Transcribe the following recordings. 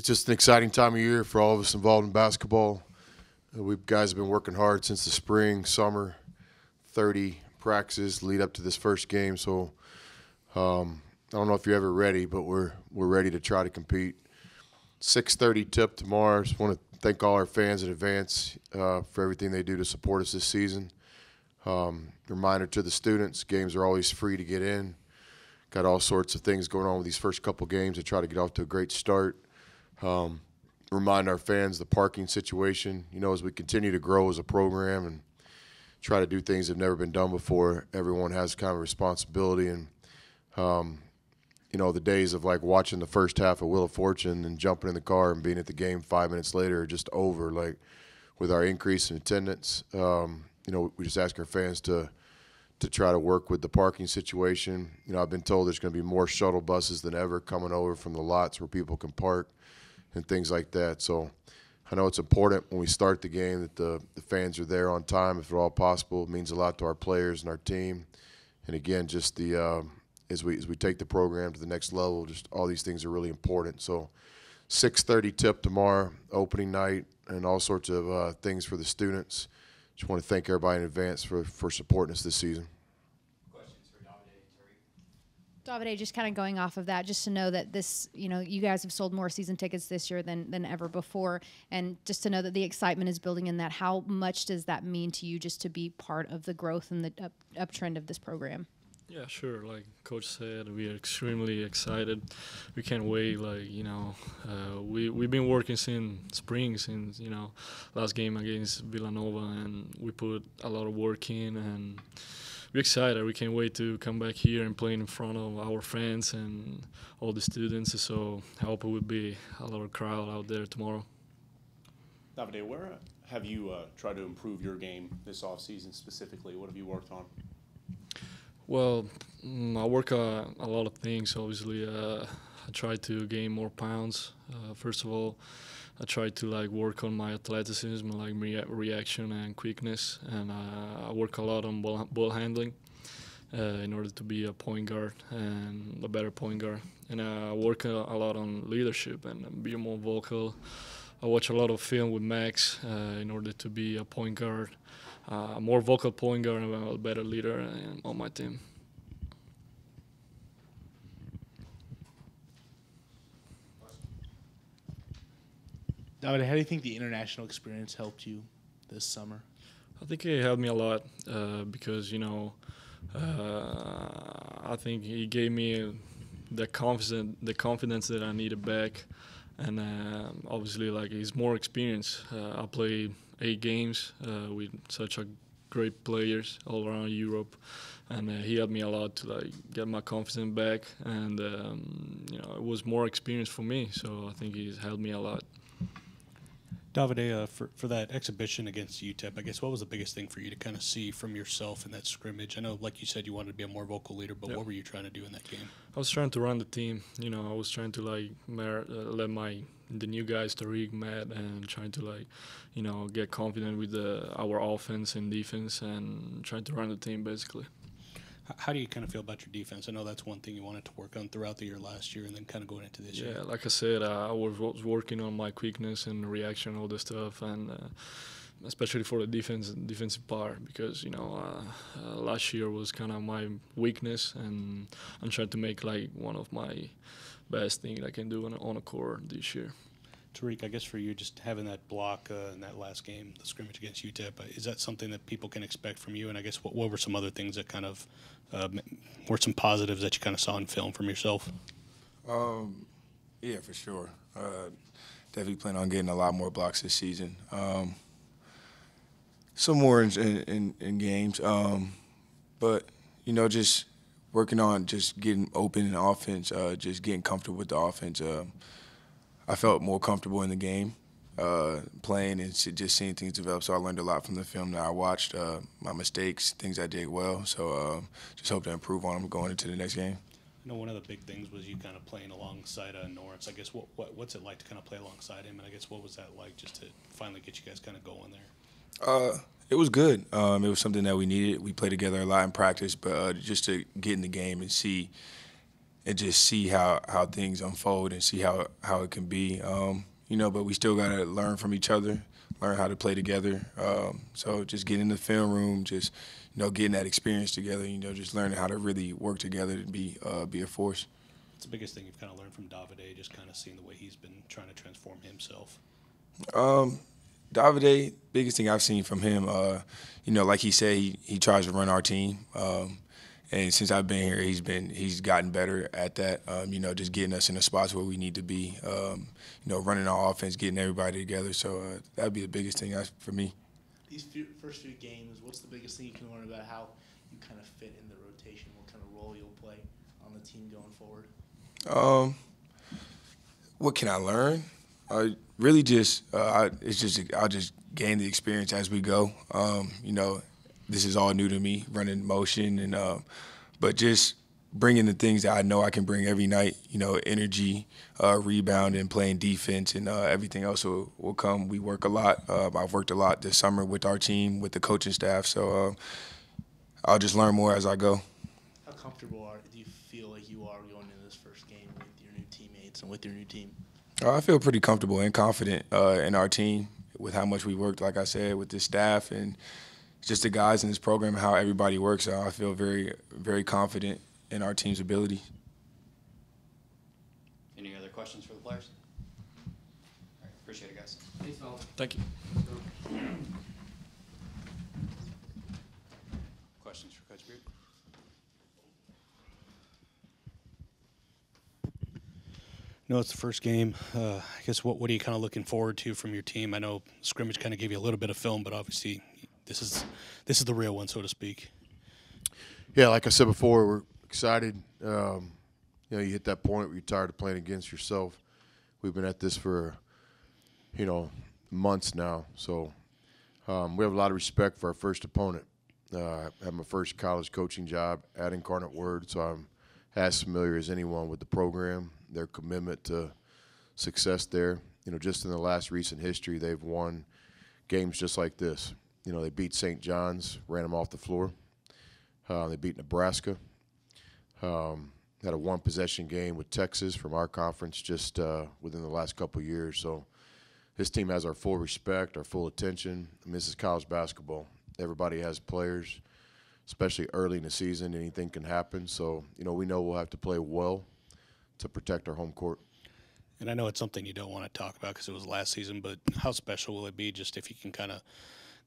It's just an exciting time of year for all of us involved in basketball. We guys have been working hard since the spring, summer, 30 practices lead up to this first game. So I don't know if you're ever ready, but we're ready to try to compete. 6:30 tip tomorrow. Just want to thank all our fans in advance for everything they do to support us this season. Reminder to the students, games are always free to get in. Got all sorts of things going on with these first couple games to try to get off to a great start. Remind our fans the parking situation. You know, as we continue to grow as a program and try to do things that have never been done before, everyone has kind of a responsibility. And, you know, the days of like watching the first half of Wheel of Fortune and jumping in the car and being at the game 5 minutes later are just over. Like with our increase in attendance, you know, we just ask our fans to try to work with the parking situation. You know, I've been told there's going to be more shuttle buses than ever coming over from the lots where people can park and things like that. So I know it's important when we start the game that the fans are there on time if at all possible. It means a lot to our players and our team. And again, just as we take the program to the next level, just all these things are really important. So 6:30 tip tomorrow, opening night, and all sorts of things for the students. Just want to thank everybody in advance for supporting us this season. Davide, just kind of going off of that, just to know that this, you know, you guys have sold more season tickets this year than ever before, and just to know that the excitement is building in that, how much does that mean to you just to be part of the growth and the uptrend of this program? Yeah, sure. Like Coach said, we are extremely excited. We can't wait. Like, you know, we've been working since spring, since, you know, last game against Villanova, and we put a lot of work in, and we're excited. We can't wait to come back here and play in front of our fans and all the students. So I hope it will be a lot of crowd out there tomorrow. Davide, where have you tried to improve your game this offseason specifically? What have you worked on? Well, I work a lot of things. Obviously, I try to gain more pounds. First of all, I try to like work on my athleticism, like reaction and quickness, and I work a lot on ball handling in order to be a point guard and a better point guard. And I work a lot on leadership and be more vocal. I watch a lot of film with Max in order to be a point guard. A more vocal point guard and a better leader on my team. David, how do you think the international experience helped you this summer? I think it helped me a lot because, you know, I think he gave me the confidence that I needed back. And obviously, like, he's more experienced. I played 8 games with such a great players all around Europe, and he helped me a lot to like get my confidence back. And you know, it was more experience for me, so I think he's helped me a lot. Davide, for that exhibition against UTEP, I guess what was the biggest thing for you to kind of see from yourself in that scrimmage? I know, like you said, you wanted to be a more vocal leader, but what were you trying to do in that game? I was trying to run the team. You know, I was trying to like let the new guys, Tariq, Matt, and trying to like, you know, get confident with our offense and defense, and trying to run the team basically. How do you kind of feel about your defense? I know that's one thing you wanted to work on throughout the year last year and then kind of going into this year. Yeah, like I said, I was working on my quickness and reaction, all this stuff, and especially for the defensive part, because, you know, last year was kind of my weakness, and I'm trying to make like one of my best things I can do on a court this year. Tariq, I guess for you, just having that block in that last game, the scrimmage against UTEP, is that something that people can expect from you? And I guess what were some other things that kind of were some positives that you kind of saw in film from yourself? Yeah, for sure. Definitely plan on getting a lot more blocks this season. Some more in games, but you know, just working on just getting open in offense, just getting comfortable with the offense. I felt more comfortable in the game, playing and just seeing things develop. So I learned a lot from the film that I watched, my mistakes, things I did well. So just hope to improve on them going into the next game. I know one of the big things was you kind of playing alongside Norris. I guess what's it like to kind of play alongside him? And I guess what was that like just to finally get you guys kind of going there? It was good. It was something that we needed. We played together a lot in practice, but just to get in the game and see and just see how things unfold and see how it can be. But we still got to learn from each other, learn how to play together. So just getting in the film room, just getting that experience together. Just learning how to really work together to be a force. What's the biggest thing you've kind of learned from Davide, just kind of seeing the way he's been trying to transform himself? Davide, biggest thing I've seen from him, like he said, he tries to run our team. And since I've been here, he's gotten better at that. Just getting us in the spots where we need to be. Running our offense, getting everybody together. So that'd be the biggest thing for me. These first few games, what's the biggest thing you can learn about how you kind of fit in the rotation? What kind of role you'll play on the team going forward? What can I learn? Really just I'll just gain the experience as we go. This is all new to me, running motion, and but just bringing the things that I know I can bring every night. Energy, rebounding, playing defense, and everything else will come. We work a lot. I've worked a lot this summer with our team, with the coaching staff. So I'll just learn more as I go. How comfortable do you feel like you are going into this first game with your new teammates and with your new team? I feel pretty comfortable and confident in our team with how much we worked, like I said, with the staff and just the guys in this program, how everybody works. So I feel very, very confident in our team's ability. Any other questions for the players? All right, appreciate it, guys. Thanks, Phil. Thank you. Questions for Coach Beard? No, it's the first game. I guess what are you kind of looking forward to from your team? I know scrimmage kind of gave you a little bit of film, but obviously this is the real one, so to speak. Yeah, like I said before, we're excited. You hit that point where you're tired of playing against yourself. We've been at this for, months now. So we have a lot of respect for our first opponent. I had my first college coaching job at Incarnate Word, so I'm as familiar as anyone with the program, their commitment to success there. Just in the last recent history, they've won games just like this. They beat St. John's, ran them off the floor. They beat Nebraska. Had a one-possession game with Texas from our conference just within the last couple of years. So this team has our full respect, our full attention. This is college basketball. Everybody has players, especially early in the season. Anything can happen. So, we know we'll have to play well to protect our home court. And I know it's something you don't want to talk about because it was last season, but how special will it be just if you can kind of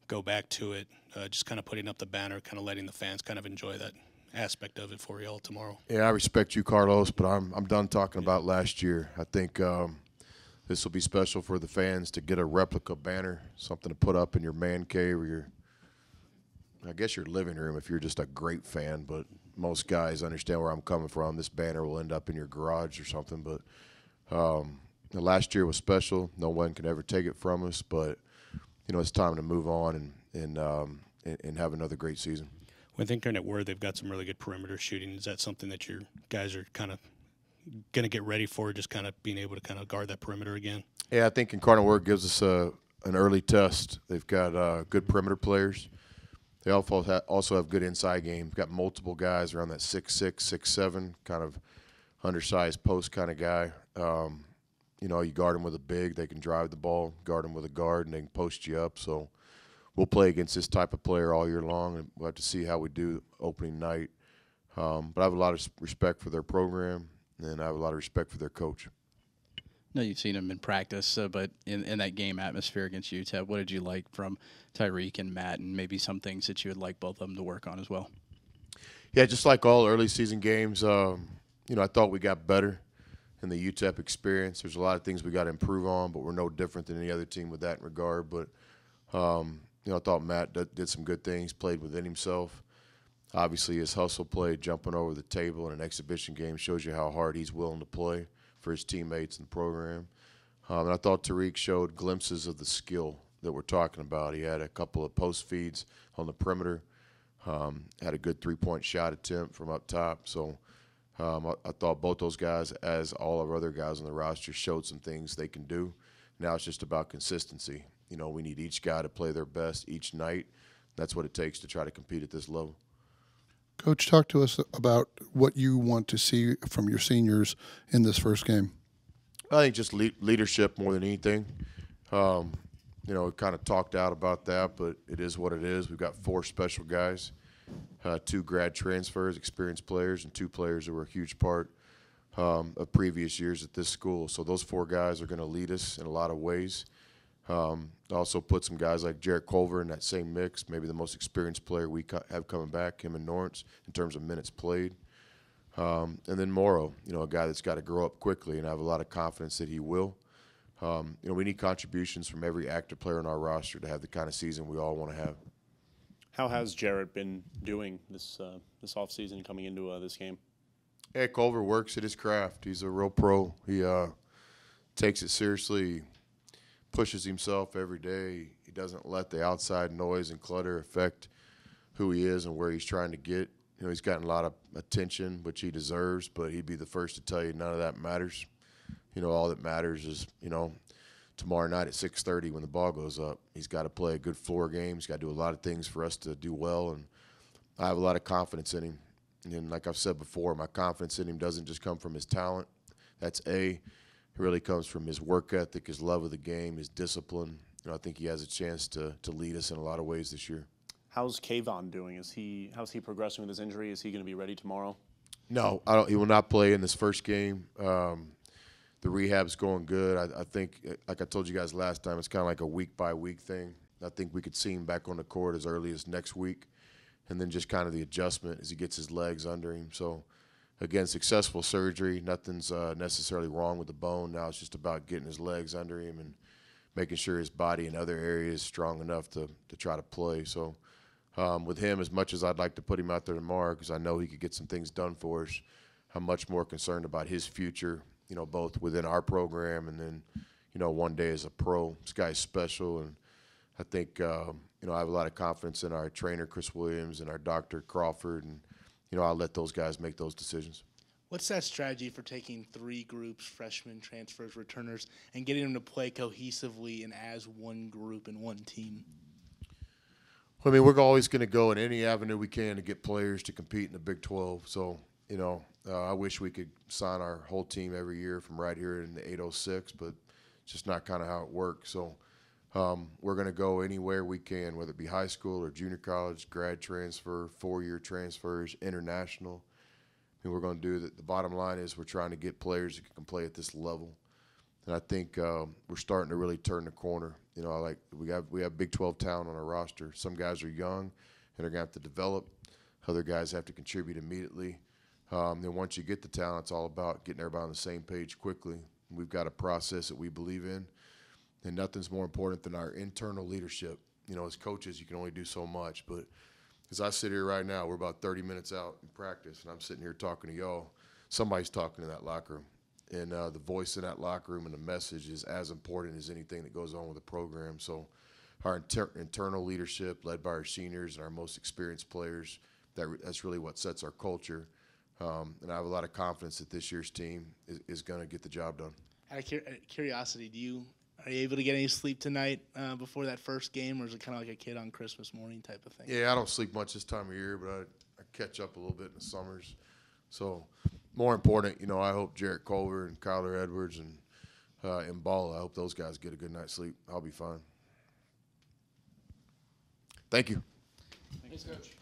go back to it, just kind of putting up the banner, kind of letting the fans kind of enjoy that aspect of it for y'all tomorrow? Yeah, I respect you, Carlos, but I'm done talking about last year. I think this will be special for the fans to get a replica banner, something to put up in your man cave or your living room if you're just a great fan, but most guys understand where I'm coming from. This banner will end up in your garage or something, but the last year was special. No one can ever take it from us, but it's time to move on and have another great season. When thinking at Word, they've got some really good perimeter shooting. Is that something that your guys are kind of going to get ready for, just kind of being able to kind of guard that perimeter again? Yeah, I think Incarnate Word gives us an early test. They've got good perimeter players. They also have good inside game. Got multiple guys around that 6'6", 6'7", kind of undersized post kind of guy. You guard them with a big, they can drive the ball. Guard them with a guard, and they can post you up. So we'll play against this type of player all year long, and we'll have to see how we do opening night. But I have a lot of respect for their program, and I have a lot of respect for their coach. No, you've seen him in practice, but in that game atmosphere against UTEP, what did you like from Tyreek and Matt, and maybe some things that you would like both of them to work on as well? Yeah, just like all early season games, I thought we got better in the UTEP experience. There's a lot of things we got to improve on, but we're no different than any other team with that in regard. But, I thought Matt did some good things, played within himself. Obviously, his hustle play, jumping over the table in an exhibition game shows you how hard he's willing to play for his teammates in the program. And I thought Tariq showed glimpses of the skill that we're talking about. He had a couple of post feeds on the perimeter, had a good three-point shot attempt from up top. So I thought both those guys, as all of our other guys on the roster, showed some things they can do. Now it's just about consistency. We need each guy to play their best each night. That's what it takes to try to compete at this level. Coach, talk to us about what you want to see from your seniors in this first game. I think just leadership more than anything. You know, we kind of talked out about that, but it is what it is. We've got 4 special guys, 2 grad transfers, experienced players, and 2 players that were a huge part of previous years at this school. So those 4 guys are going to lead us in a lot of ways. Also put some guys like Jarrett Culver in that same mix, maybe the most experienced player we have coming back, him and Lawrence, in terms of minutes played. And then Morrow, you know, a guy that's got to grow up quickly, and I have a lot of confidence that he will. You know, we need contributions from every active player on our roster to have the kind of season we all want to have. How has Jarrett been doing this offseason coming into this game? Yeah, Culver works at his craft. He's a real pro. He takes it seriously, pushes himself every day. He doesn't let the outside noise and clutter affect who he is and where he's trying to get. You know, he's gotten a lot of attention, which he deserves, but he'd be the first to tell you none of that matters. You know, all that matters is, you know, tomorrow night at 6:30 when the ball goes up, he's got to play a good floor game. He's got to do a lot of things for us to do well, and I have a lot of confidence in him. And like I've said before, my confidence in him doesn't just come from his talent. That's A. It really comes from his work ethic, his love of the game, his discipline. You know, I think he has a chance to lead us in a lot of ways this year. How's Kayvon doing? How's he progressing with his injury? Is he going to be ready tomorrow? No, he will not play in this first game. The rehab's going good. I think, like I told you guys last time, it's kind of like a week-by-week thing. I think we could see him back on the court as early as next week, and then just kind of the adjustment as he gets his legs under him. So, again, successful surgery. Nothing's necessarily wrong with the bone. Now it's just about getting his legs under him and making sure his body in other areas is strong enough to try to play. So, with him, as much as I'd like to put him out there tomorrow because I know he could get some things done for us, I'm much more concerned about his future, you know, both within our program and then, you know, one day as a pro. This guy's special, and I think, you know, I have a lot of confidence in our trainer, Chris Williams, and our doctor, Crawford, and, you know, I'll let those guys make those decisions. What's that strategy for taking 3 groups, freshmen, transfers, returners, and getting them to play cohesively and as one group and one team? I mean, we're always going to go in any avenue we can to get players to compete in the Big 12. So, you know, I wish we could sign our whole team every year from right here in the 806, but it's just not kind of how it works. So we're going to go anywhere we can, whether it be high school or junior college, grad transfer, 4-year transfers, international. I mean, we're going to do that. The bottom line is we're trying to get players that can play at this level. And I think we're starting to really turn the corner. You know, like we have Big 12 talent on our roster. Some guys are young and they're going to have to develop. Other guys have to contribute immediately. Then once you get the talent, it's all about getting everybody on the same page quickly. We've got a process that we believe in, and nothing's more important than our internal leadership. You know, as coaches, you can only do so much. But as I sit here right now, we're about 30 minutes out in practice, and I'm sitting here talking to y'all. Somebody's talking in that locker room. And the voice in that locker room and the message is as important as anything that goes on with the program. So our internal leadership, led by our seniors and our most experienced players, that's really what sets our culture. And I have a lot of confidence that this year's team is going to get the job done. Out of curiosity, are you able to get any sleep tonight before that first game, or is it kind of like a kid on Christmas morning type of thing? Yeah, I don't sleep much this time of year, but I catch up a little bit in the summers. So more important, you know, I hope Jarrett Culver and Kyler Edwards and Mballa, I hope those guys get a good night's sleep. I'll be fine. Thank you. Thanks, Coach.